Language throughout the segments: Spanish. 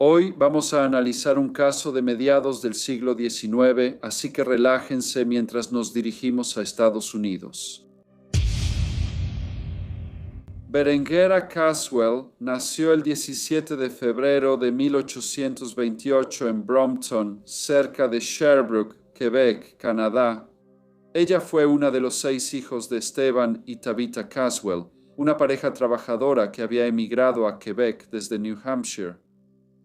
Hoy vamos a analizar un caso de mediados del siglo XIX, así que relájense mientras nos dirigimos a Estados Unidos. Berenguera Caswell nació el 17 de febrero de 1828 en Brompton, cerca de Sherbrooke, Quebec, Canadá. Ella fue una de los 6 hijos de Stephen y Tabitha Caswell, una pareja trabajadora que había emigrado a Quebec desde New Hampshire.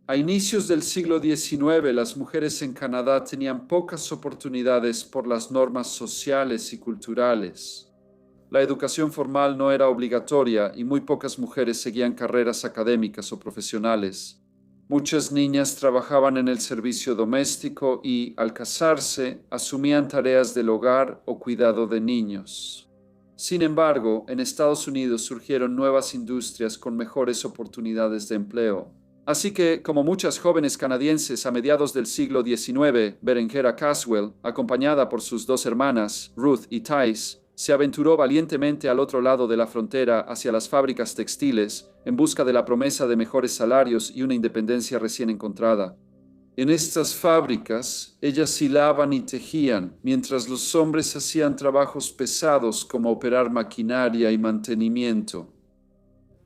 A inicios del siglo XIX, las mujeres en Canadá tenían pocas oportunidades por las normas sociales y culturales. La educación formal no era obligatoria y muy pocas mujeres seguían carreras académicas o profesionales. Muchas niñas trabajaban en el servicio doméstico y, al casarse, asumían tareas del hogar o cuidado de niños. Sin embargo, en Estados Unidos surgieron nuevas industrias con mejores oportunidades de empleo. Así que, como muchas jóvenes canadienses a mediados del siglo XIX, Berenguera Caswell, acompañada por sus 2 hermanas, Ruth y Thais, se aventuró valientemente al otro lado de la frontera hacia las fábricas textiles en busca de la promesa de mejores salarios y una independencia recién encontrada. En estas fábricas, ellas hilaban y tejían, mientras los hombres hacían trabajos pesados como operar maquinaria y mantenimiento.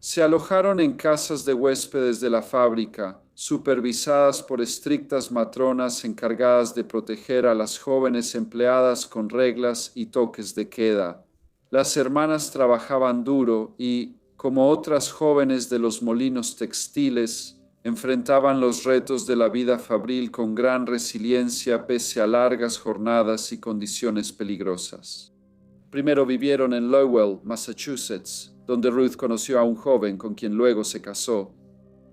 Se alojaron en casas de huéspedes de la fábrica, supervisadas por estrictas matronas encargadas de proteger a las jóvenes empleadas con reglas y toques de queda. Las hermanas trabajaban duro y, como otras jóvenes de los molinos textiles, enfrentaban los retos de la vida fabril con gran resiliencia pese a largas jornadas y condiciones peligrosas. Primero vivieron en Lowell, Massachusetts, donde Ruth conoció a un joven con quien luego se casó.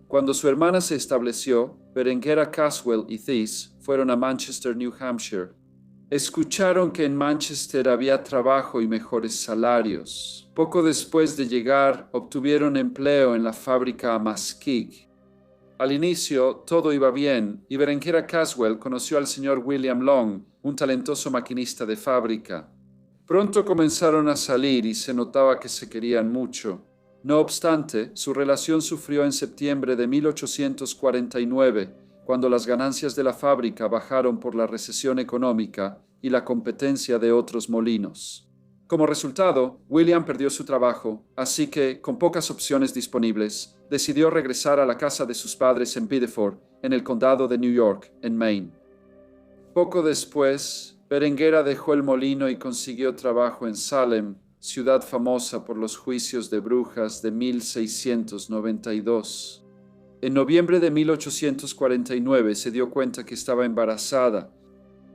Cuando su hermana se estableció, Berenguera Caswell y Thais fueron a Manchester, New Hampshire. Escucharon que en Manchester había trabajo y mejores salarios. Poco después de llegar, obtuvieron empleo en la fábrica Amaskik. Al inicio, todo iba bien, y Berenguera Caswell conoció al señor William Long, un talentoso maquinista de fábrica. Pronto comenzaron a salir y se notaba que se querían mucho. No obstante, su relación sufrió en septiembre de 1849, cuando las ganancias de la fábrica bajaron por la recesión económica y la competencia de otros molinos. Como resultado, William perdió su trabajo, así que, con pocas opciones disponibles, decidió regresar a la casa de sus padres en Biddeford, en el condado de New York, en Maine. Poco después, Berenguera dejó el molino y consiguió trabajo en Salem, ciudad famosa por los juicios de brujas de 1692. En noviembre de 1849 se dio cuenta que estaba embarazada.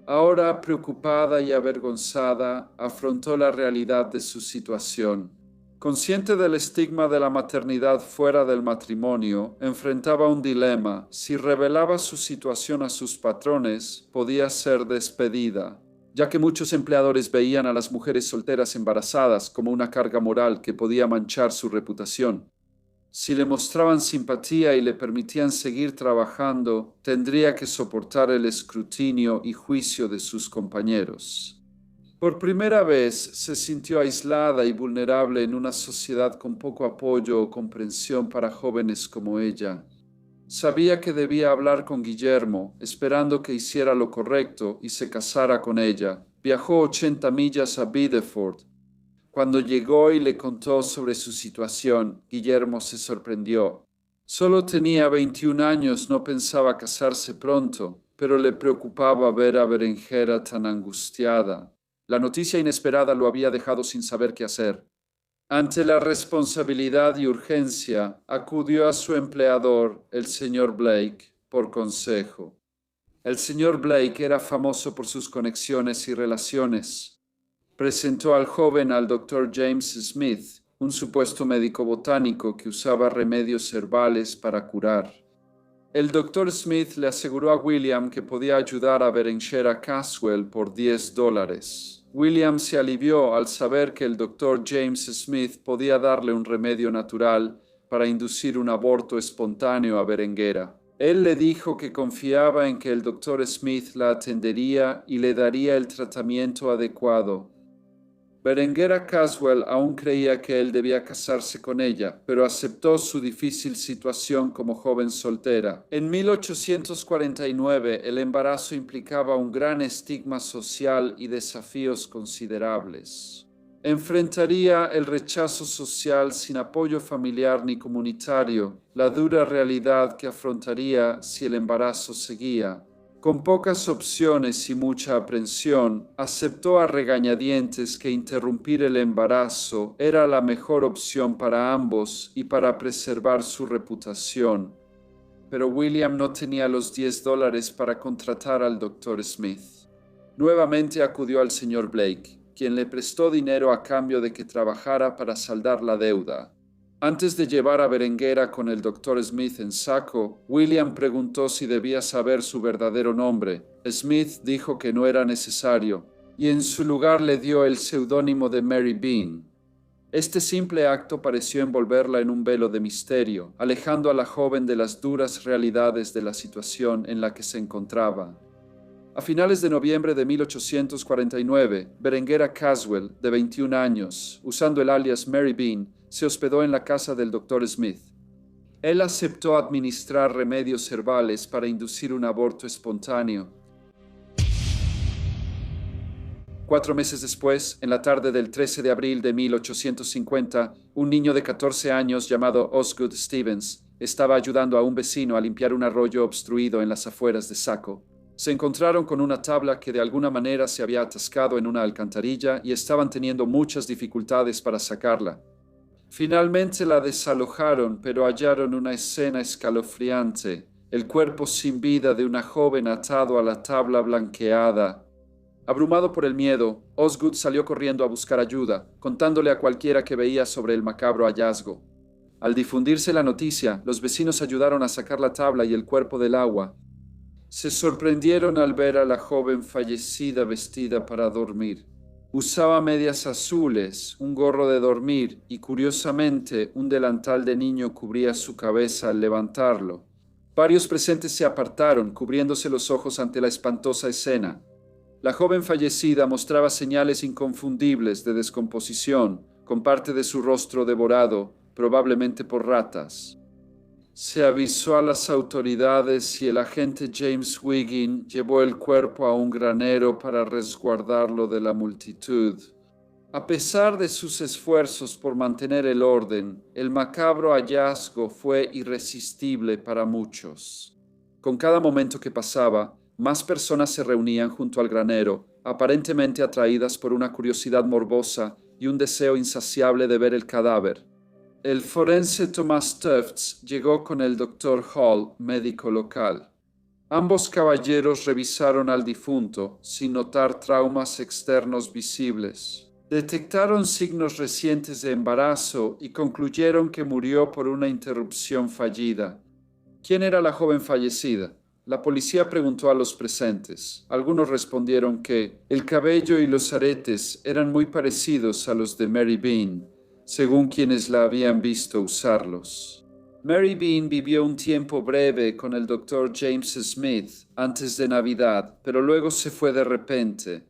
Ahora, preocupada y avergonzada, afrontó la realidad de su situación. Consciente del estigma de la maternidad fuera del matrimonio, enfrentaba un dilema. Si revelaba su situación a sus patrones, podía ser despedida, ya que muchos empleadores veían a las mujeres solteras embarazadas como una carga moral que podía manchar su reputación. Si le mostraban simpatía y le permitían seguir trabajando, tendría que soportar el escrutinio y juicio de sus compañeros. Por primera vez se sintió aislada y vulnerable en una sociedad con poco apoyo o comprensión para jóvenes como ella. Sabía que debía hablar con Guillermo, esperando que hiciera lo correcto y se casara con ella. Viajó 80 millas a Biddeford. Cuando llegó y le contó sobre su situación, Guillermo se sorprendió. Solo tenía 21 años, no pensaba casarse pronto, pero le preocupaba ver a Berenguera tan angustiada. La noticia inesperada lo había dejado sin saber qué hacer. Ante la responsabilidad y urgencia, acudió a su empleador, el señor Blake, por consejo. El señor Blake era famoso por sus conexiones y relaciones. Presentó al joven al Dr. James Smith, un supuesto médico botánico que usaba remedios herbales para curar. El Dr. Smith le aseguró a William que podía ayudar a Berenguera Caswell por $10. William se alivió al saber que el Dr. James Smith podía darle un remedio natural para inducir un aborto espontáneo a Berenguera. Él le dijo que confiaba en que el Dr. Smith la atendería y le daría el tratamiento adecuado. Berenguera Caswell aún creía que él debía casarse con ella, pero aceptó su difícil situación como joven soltera. En 1849, el embarazo implicaba un gran estigma social y desafíos considerables. Enfrentaría el rechazo social sin apoyo familiar ni comunitario, la dura realidad que afrontaría si el embarazo seguía. Con pocas opciones y mucha aprensión, aceptó a regañadientes que interrumpir el embarazo era la mejor opción para ambos y para preservar su reputación. Pero William no tenía los $10 para contratar al Dr. Smith. Nuevamente acudió al señor Blake, quien le prestó dinero a cambio de que trabajara para saldar la deuda. Antes de llevar a Berenguera con el Dr. Smith en Saco, William preguntó si debía saber su verdadero nombre. Smith dijo que no era necesario, y en su lugar le dio el seudónimo de Mary Bean. Este simple acto pareció envolverla en un velo de misterio, alejando a la joven de las duras realidades de la situación en la que se encontraba. A finales de noviembre de 1849, Berenguera Caswell, de 21 años, usando el alias Mary Bean, se hospedó en la casa del Dr. Smith. Él aceptó administrar remedios herbales para inducir un aborto espontáneo. 4 meses después, en la tarde del 13 de abril de 1850, un niño de 14 años llamado Osgood Stevens estaba ayudando a un vecino a limpiar un arroyo obstruido en las afueras de Saco. Se encontraron con una tabla que de alguna manera se había atascado en una alcantarilla y estaban teniendo muchas dificultades para sacarla. Finalmente la desalojaron, pero hallaron una escena escalofriante: el cuerpo sin vida de una joven atado a la tabla blanqueada. Abrumado por el miedo, Osgood salió corriendo a buscar ayuda, contándole a cualquiera que veía sobre el macabro hallazgo. Al difundirse la noticia, los vecinos ayudaron a sacar la tabla y el cuerpo del agua. Se sorprendieron al ver a la joven fallecida vestida para dormir. Usaba medias azules, un gorro de dormir y, curiosamente, un delantal de niño cubría su cabeza al levantarlo. Varios presentes se apartaron, cubriéndose los ojos ante la espantosa escena. La joven fallecida mostraba señales inconfundibles de descomposición, con parte de su rostro devorado, probablemente por ratas. Se avisó a las autoridades y el agente James Wiggin llevó el cuerpo a un granero para resguardarlo de la multitud. A pesar de sus esfuerzos por mantener el orden, el macabro hallazgo fue irresistible para muchos. Con cada momento que pasaba, más personas se reunían junto al granero, aparentemente atraídas por una curiosidad morbosa y un deseo insaciable de ver el cadáver. El forense Thomas Tufts llegó con el Dr. Hall, médico local. Ambos caballeros revisaron al difunto, sin notar traumas externos visibles. Detectaron signos recientes de embarazo y concluyeron que murió por una interrupción fallida. ¿Quién era la joven fallecida? La policía preguntó a los presentes. Algunos respondieron que el cabello y los aretes eran muy parecidos a los de Mary Bean, según quienes la habían visto usarlos. Mary Bean vivió un tiempo breve con el Dr. James Smith antes de Navidad, pero luego se fue de repente.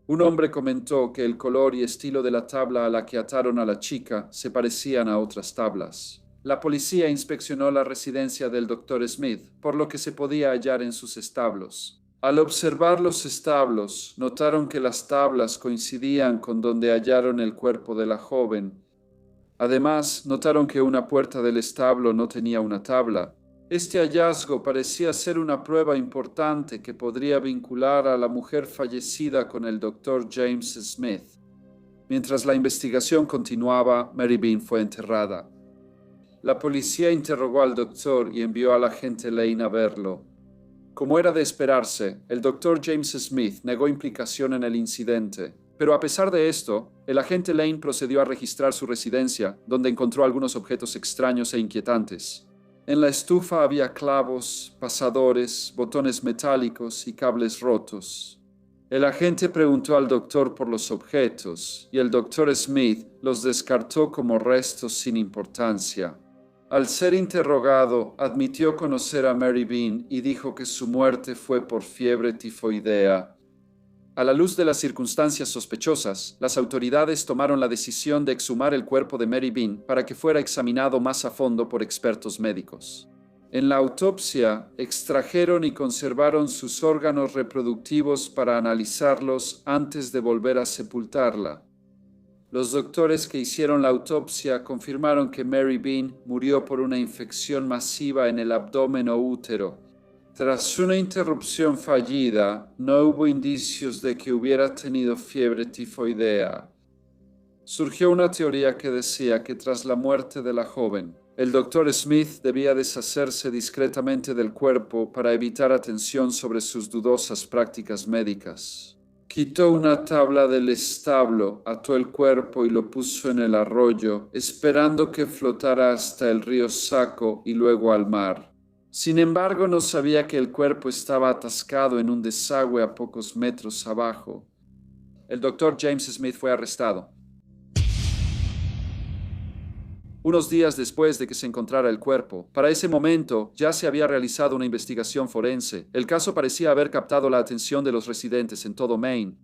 Un hombre comentó que el color y estilo de la tabla a la que ataron a la chica se parecían a otras tablas. La policía inspeccionó la residencia del Dr. Smith, por lo que se podía hallar en sus establos. Al observar los establos, notaron que las tablas coincidían con donde hallaron el cuerpo de la joven. Además, notaron que una puerta del establo no tenía una tabla. Este hallazgo parecía ser una prueba importante que podría vincular a la mujer fallecida con el Dr. James Smith. Mientras la investigación continuaba, Mary Bean fue enterrada. La policía interrogó al doctor y envió al agente Lane a verlo. Como era de esperarse, el Dr. James Smith negó implicación en el incidente. Pero a pesar de esto, el agente Lane procedió a registrar su residencia, donde encontró algunos objetos extraños e inquietantes. En la estufa había clavos, pasadores, botones metálicos y cables rotos. El agente preguntó al doctor por los objetos, y el Dr. Smith los descartó como restos sin importancia. Al ser interrogado, admitió conocer a Mary Bean y dijo que su muerte fue por fiebre tifoidea. A la luz de las circunstancias sospechosas, las autoridades tomaron la decisión de exhumar el cuerpo de Mary Bean para que fuera examinado más a fondo por expertos médicos. En la autopsia, extrajeron y conservaron sus órganos reproductivos para analizarlos antes de volver a sepultarla. Los doctores que hicieron la autopsia confirmaron que Mary Bean murió por una infección masiva en el abdomen o útero. Tras una interrupción fallida, no hubo indicios de que hubiera tenido fiebre tifoidea. Surgió una teoría que decía que tras la muerte de la joven, el Dr. Smith debía deshacerse discretamente del cuerpo para evitar atención sobre sus dudosas prácticas médicas. Quitó una tabla del establo, ató el cuerpo y lo puso en el arroyo, esperando que flotara hasta el río Saco y luego al mar. Sin embargo, no sabía que el cuerpo estaba atascado en un desagüe a pocos metros abajo. El Dr. James Smith fue arrestado. Unos días después de que se encontrara el cuerpo, para ese momento ya se había realizado una investigación forense. El caso parecía haber captado la atención de los residentes en todo Maine.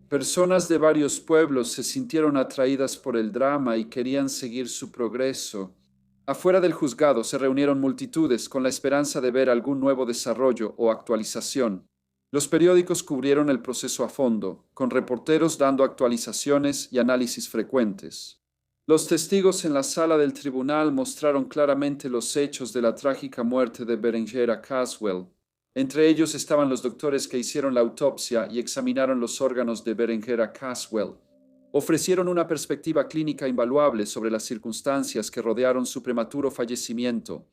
Personas de varios pueblos se sintieron atraídas por el drama y querían seguir su progreso. Afuera del juzgado se reunieron multitudes con la esperanza de ver algún nuevo desarrollo o actualización. Los periódicos cubrieron el proceso a fondo, con reporteros dando actualizaciones y análisis frecuentes. Los testigos en la sala del tribunal mostraron claramente los hechos de la trágica muerte de Beringhera Caswell. Entre ellos estaban los doctores que hicieron la autopsia y examinaron los órganos de Beringhera Caswell. Ofrecieron una perspectiva clínica invaluable sobre las circunstancias que rodearon su prematuro fallecimiento.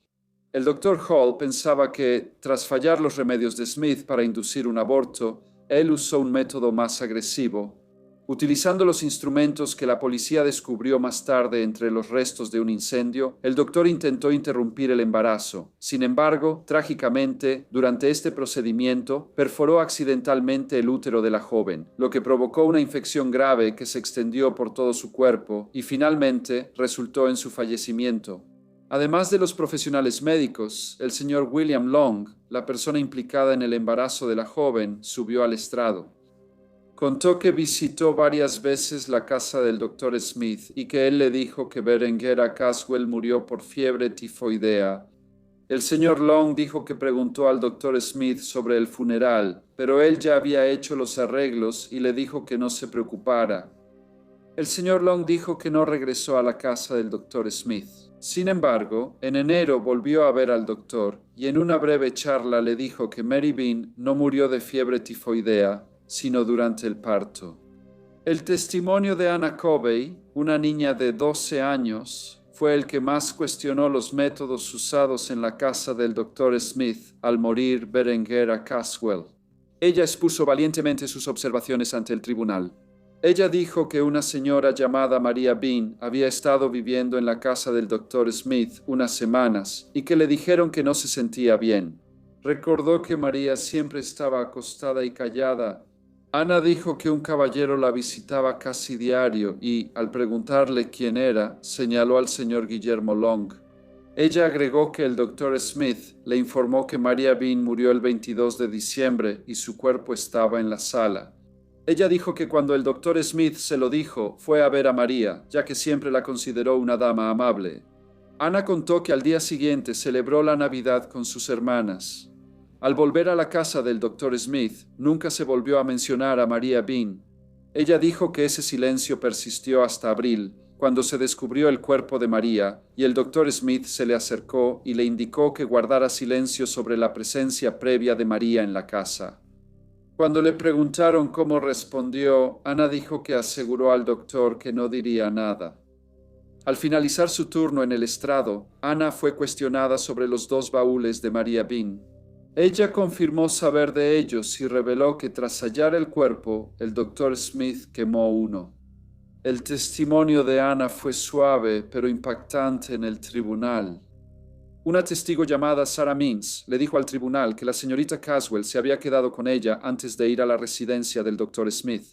El Dr. Hall pensaba que, tras fallar los remedios de Smith para inducir un aborto, él usó un método más agresivo. Utilizando los instrumentos que la policía descubrió más tarde entre los restos de un incendio, el doctor intentó interrumpir el embarazo. Sin embargo, trágicamente, durante este procedimiento, perforó accidentalmente el útero de la joven, lo que provocó una infección grave que se extendió por todo su cuerpo y finalmente resultó en su fallecimiento. Además de los profesionales médicos, el señor William Long, la persona implicada en el embarazo de la joven, subió al estrado. Contó que visitó varias veces la casa del Dr. Smith y que él le dijo que Beringhera Caswell murió por fiebre tifoidea. El señor Long dijo que preguntó al Dr. Smith sobre el funeral, pero él ya había hecho los arreglos y le dijo que no se preocupara. El señor Long dijo que no regresó a la casa del Dr. Smith. Sin embargo, en enero volvió a ver al doctor y en una breve charla le dijo que Mary Bean no murió de fiebre tifoidea, sino durante el parto. El testimonio de Anna Covey, una niña de 12 años, fue el que más cuestionó los métodos usados en la casa del Dr. Smith al morir Beringhera Caswell. Ella expuso valientemente sus observaciones ante el tribunal. Ella dijo que una señora llamada María Bean había estado viviendo en la casa del Dr. Smith unas semanas y que le dijeron que no se sentía bien. Recordó que María siempre estaba acostada y callada. Ana dijo que un caballero la visitaba casi diario y, al preguntarle quién era, señaló al señor Guillermo Long. Ella agregó que el Dr. Smith le informó que María Bean murió el 22 de diciembre y su cuerpo estaba en la sala. Ella dijo que cuando el Dr. Smith se lo dijo, fue a ver a María, ya que siempre la consideró una dama amable. Ana contó que al día siguiente celebró la Navidad con sus hermanas. Al volver a la casa del Dr. Smith, nunca se volvió a mencionar a María Bean. Ella dijo que ese silencio persistió hasta abril, cuando se descubrió el cuerpo de María, y el Dr. Smith se le acercó y le indicó que guardara silencio sobre la presencia previa de María en la casa. Cuando le preguntaron cómo respondió, Ana dijo que aseguró al doctor que no diría nada. Al finalizar su turno en el estrado, Ana fue cuestionada sobre los 2 baúles de María Bean. Ella confirmó saber de ellos y reveló que tras hallar el cuerpo, el Dr. Smith quemó uno. El testimonio de Ana fue suave pero impactante en el tribunal. Una testigo llamada Sarah Means le dijo al tribunal que la señorita Caswell se había quedado con ella antes de ir a la residencia del Dr. Smith.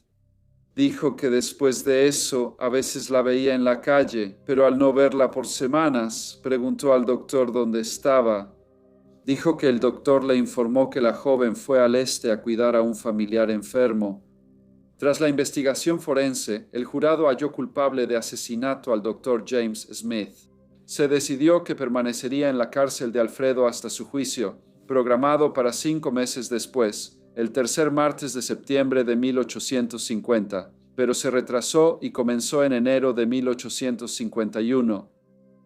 Dijo que después de eso a veces la veía en la calle, pero al no verla por semanas, preguntó al doctor dónde estaba. Dijo que el doctor le informó que la joven fue al este a cuidar a un familiar enfermo. Tras la investigación forense, el jurado halló culpable de asesinato al Dr. James Smith. Se decidió que permanecería en la cárcel de Alfredo hasta su juicio, programado para 5 meses después, el tercer martes de septiembre de 1850, pero se retrasó y comenzó en enero de 1851.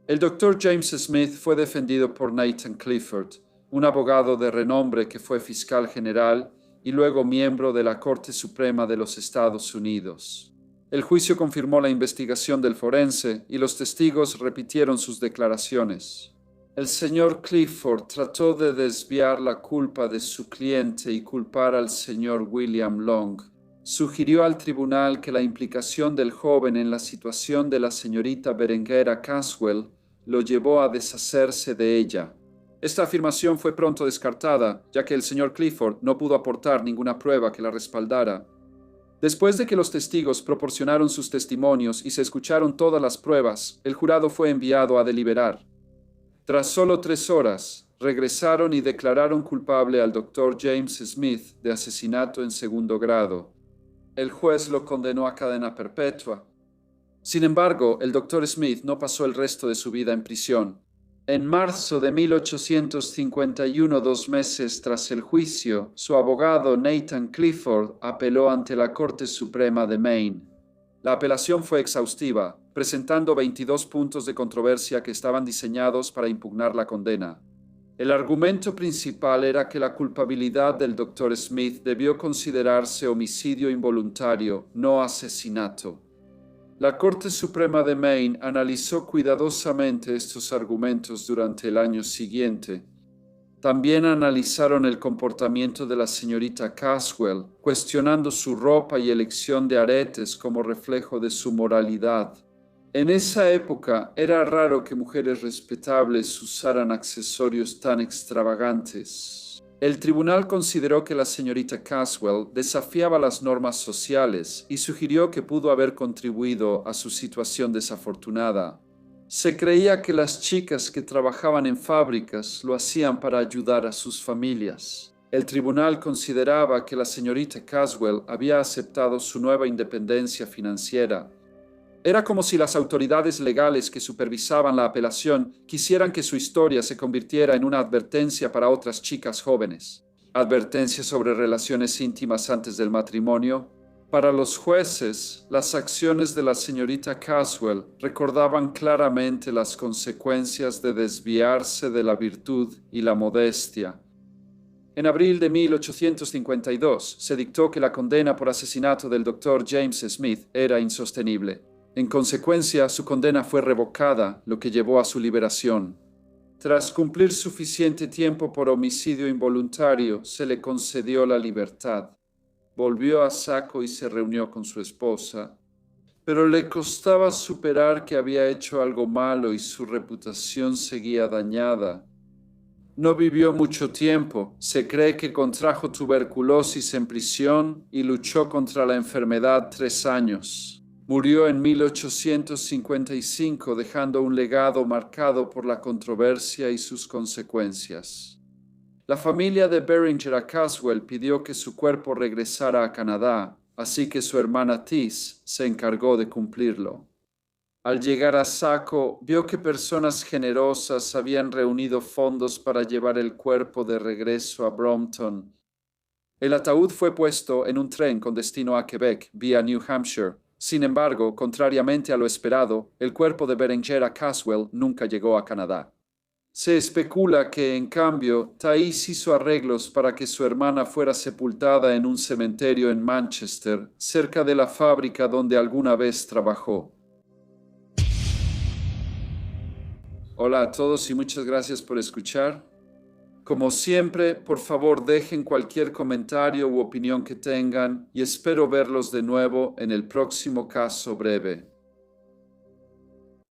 El Dr. James Smith fue defendido por Nathan Clifford, un abogado de renombre que fue fiscal general y luego miembro de la Corte Suprema de los Estados Unidos. El juicio confirmó la investigación del forense y los testigos repitieron sus declaraciones. El señor Clifford trató de desviar la culpa de su cliente y culpar al señor William Long. Sugirió al tribunal que la implicación del joven en la situación de la señorita Berenguera Caswell lo llevó a deshacerse de ella. Esta afirmación fue pronto descartada, ya que el señor Clifford no pudo aportar ninguna prueba que la respaldara. Después de que los testigos proporcionaron sus testimonios y se escucharon todas las pruebas, el jurado fue enviado a deliberar. Tras solo 3 horas, regresaron y declararon culpable al Dr. James Smith de asesinato en segundo grado. El juez lo condenó a cadena perpetua. Sin embargo, el Dr. Smith no pasó el resto de su vida en prisión. En marzo de 1851, 2 meses tras el juicio, su abogado Nathan Clifford apeló ante la Corte Suprema de Maine. La apelación fue exhaustiva, presentando 22 puntos de controversia que estaban diseñados para impugnar la condena. El argumento principal era que la culpabilidad del Dr. Smith debió considerarse homicidio involuntario, no asesinato. La Corte Suprema de Maine analizó cuidadosamente estos argumentos durante el año siguiente. También analizaron el comportamiento de la señorita Caswell, cuestionando su ropa y elección de aretes como reflejo de su moralidad. En esa época era raro que mujeres respetables usaran accesorios tan extravagantes. El tribunal consideró que la señorita Caswell desafiaba las normas sociales y sugirió que pudo haber contribuido a su situación desafortunada. Se creía que las chicas que trabajaban en fábricas lo hacían para ayudar a sus familias. El tribunal consideraba que la señorita Caswell había aceptado su nueva independencia financiera. Era como si las autoridades legales que supervisaban la apelación quisieran que su historia se convirtiera en una advertencia para otras chicas jóvenes. Advertencia sobre relaciones íntimas antes del matrimonio. Para los jueces, las acciones de la señorita Caswell recordaban claramente las consecuencias de desviarse de la virtud y la modestia. En abril de 1852 se dictó que la condena por asesinato del Dr. James Smith era insostenible. En consecuencia, su condena fue revocada, lo que llevó a su liberación. Tras cumplir suficiente tiempo por homicidio involuntario, se le concedió la libertad. Volvió a Saco y se reunió con su esposa, pero le costaba superar que había hecho algo malo y su reputación seguía dañada. No vivió mucho tiempo. Se cree que contrajo tuberculosis en prisión y luchó contra la enfermedad 3 años. Murió en 1855, dejando un legado marcado por la controversia y sus consecuencias. La familia de Beringer Caswell pidió que su cuerpo regresara a Canadá, así que su hermana Tis se encargó de cumplirlo. Al llegar a Saco, vio que personas generosas habían reunido fondos para llevar el cuerpo de regreso a Brompton. El ataúd fue puesto en un tren con destino a Quebec, vía New Hampshire. Sin embargo, contrariamente a lo esperado, el cuerpo de Berenger Caswell nunca llegó a Canadá. Se especula que, en cambio, Thais hizo arreglos para que su hermana fuera sepultada en un cementerio en Manchester, cerca de la fábrica donde alguna vez trabajó. Hola a todos y muchas gracias por escuchar. Como siempre, por favor dejen cualquier comentario u opinión que tengan y espero verlos de nuevo en el próximo caso breve.